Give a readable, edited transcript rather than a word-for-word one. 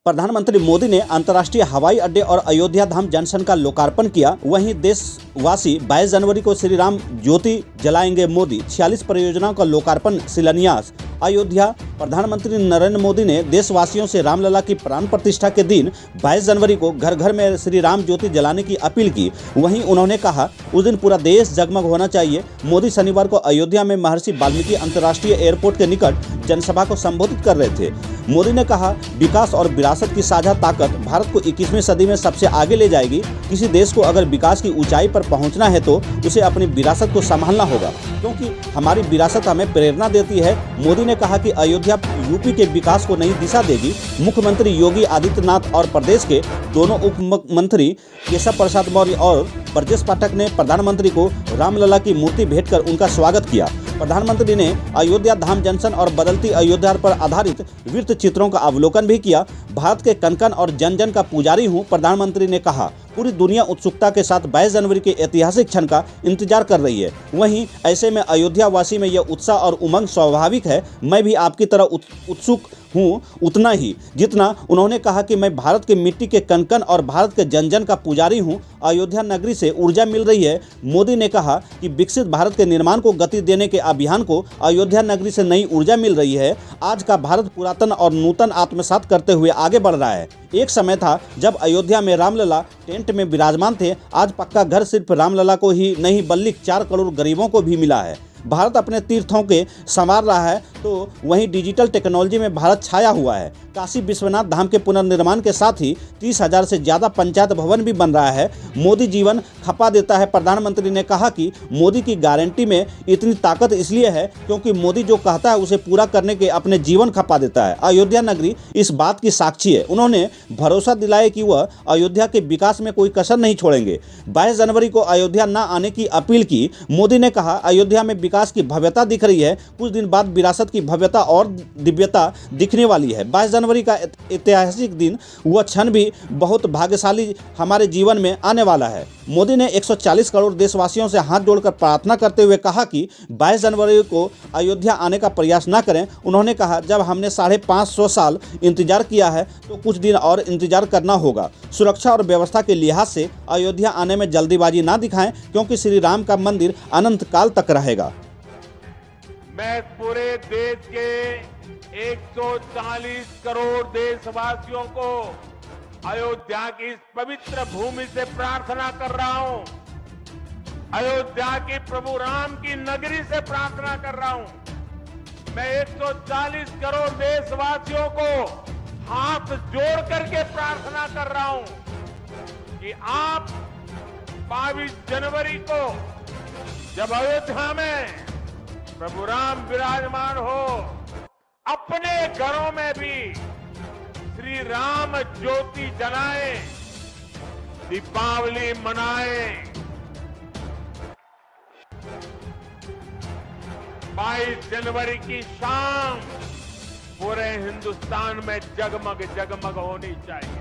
प्रधानमंत्री मोदी ने अंतर्राष्ट्रीय हवाई अड्डे और अयोध्या धाम जंक्शन का लोकार्पण किया। वहीं देशवासी 22 जनवरी को श्री राम ज्योति जलाएंगे मोदी। 46 परियोजनाओं का लोकार्पण शिलान्यास। अयोध्या। प्रधानमंत्री नरेंद्र मोदी ने देशवासियों से रामलला की प्राण प्रतिष्ठा के दिन 22 जनवरी को घर घर में श्री राम ज्योति जलाने की अपील की। वहीं उन्होंने कहा, उस दिन पूरा देश जगमग होना चाहिए। मोदी शनिवार को अयोध्या में महर्षि वाल्मीकि अंतर्राष्ट्रीय एयरपोर्ट के निकट जनसभा को संबोधित कर रहे थे। मोदी ने कहा, विकास और विरासत की साझा ताकत भारत को 21वीं सदी में सबसे आगे ले जाएगी। किसी देश को अगर विकास की ऊंचाई पर पहुंचना है तो उसे अपनी विरासत को संभालना होगा, क्योंकि हमारी विरासत हमें प्रेरणा देती है। मोदी ने कहा कि अयोध्या यूपी के विकास को नई दिशा देगी। मुख्यमंत्री योगी आदित्यनाथ और प्रदेश के दोनों उप मुख्यमंत्री केशव प्रसाद मौर्य और ब्रजेश पाठक ने प्रधानमंत्री को रामलला की मूर्ति भेंट कर उनका स्वागत किया। प्रधानमंत्री ने अयोध्या धाम जंक्शन और बदलती अयोध्या पर आधारित वृत्त चित्रों का अवलोकन भी किया। भारत के कण कण और जन जन का पुजारी हूं, प्रधानमंत्री ने कहा। पूरी दुनिया उत्सुकता के साथ 22 जनवरी के ऐतिहासिक क्षण का इंतजार कर रही है। वहीं ऐसे में अयोध्या वासी में यह उत्साह और उमंग स्वाभाविक है। मैं भी आपकी तरह उत्सुक हूँ, उतना ही जितना उन्होंने कहा कि मैं भारत की मिट्टी के कण कण और भारत के जन जन का पुजारी हूँ। अयोध्या नगरी से ऊर्जा मिल रही है। मोदी ने कहा कि विकसित भारत के निर्माण को गति देने के अभियान को अयोध्या नगरी से नई ऊर्जा मिल रही है। आज का भारत पुरातन और नूतन आत्मसात करते हुए आगे बढ़ रहा है। एक समय था जब अयोध्या में रामलला टेंट में विराजमान थे। आज पक्का घर सिर्फ रामलला को ही नहीं बल्कि 4 करोड़ गरीबों को भी मिला है। भारत अपने तीर्थों के संवार रहा है तो वहीं डिजिटल टेक्नोलॉजी में भारत छाया हुआ है। काशी विश्वनाथ धाम के पुनर्निर्माण के साथ ही 30,000 से ज़्यादा पंचायत भवन भी बन रहा है। मोदी जीवन खपा देता है। प्रधानमंत्री ने कहा कि मोदी की गारंटी में इतनी ताकत इसलिए है क्योंकि मोदी जो कहता है उसे पूरा करने के अपने जीवन खपा देता है। अयोध्या नगरी इस बात की साक्षी है। उन्होंने भरोसा दिलाया कि वह अयोध्या के विकास में कोई कसर नहीं छोड़ेंगे। 22 जनवरी को अयोध्या न आने की अपील की। मोदी ने कहा, अयोध्या में विकास की भव्यता दिख रही है। कुछ दिन बाद विरासत की भव्यता और दिव्यता दिखने वाली है। 22 जनवरी का ऐतिहासिक दिन, वह क्षण भी बहुत भाग्यशाली हमारे जीवन में आने वाला है। मोदी ने 140 करोड़ देशवासियों से हाथ जोड़कर प्रार्थना करते हुए कहा कि 22 जनवरी को अयोध्या आने का प्रयास न करें। उन्होंने कहा, जब हमने 550 साल इंतजार किया है तो कुछ दिन और इंतजार करना होगा। सुरक्षा और व्यवस्था के लिहाज से अयोध्या आने में जल्दीबाजी ना दिखाएं, क्योंकि श्री राम का मंदिर अनंत काल तक रहेगा। मैं पूरे देश के 140 करोड़ देशवासियों को अयोध्या की इस पवित्र भूमि से प्रार्थना कर रहा हूं। अयोध्या की प्रभु राम की नगरी से प्रार्थना कर रहा हूं। मैं 140 करोड़ देशवासियों को हाथ जोड़ करके प्रार्थना कर रहा हूं कि आप 22 जनवरी को जब अयोध्या में प्रभु राम विराजमान हो, अपने घरों में भी श्री राम ज्योति जलाएं, दीपावली मनाएं। 22 जनवरी की शाम पूरे हिंदुस्तान में जगमग जगमग होनी चाहिए।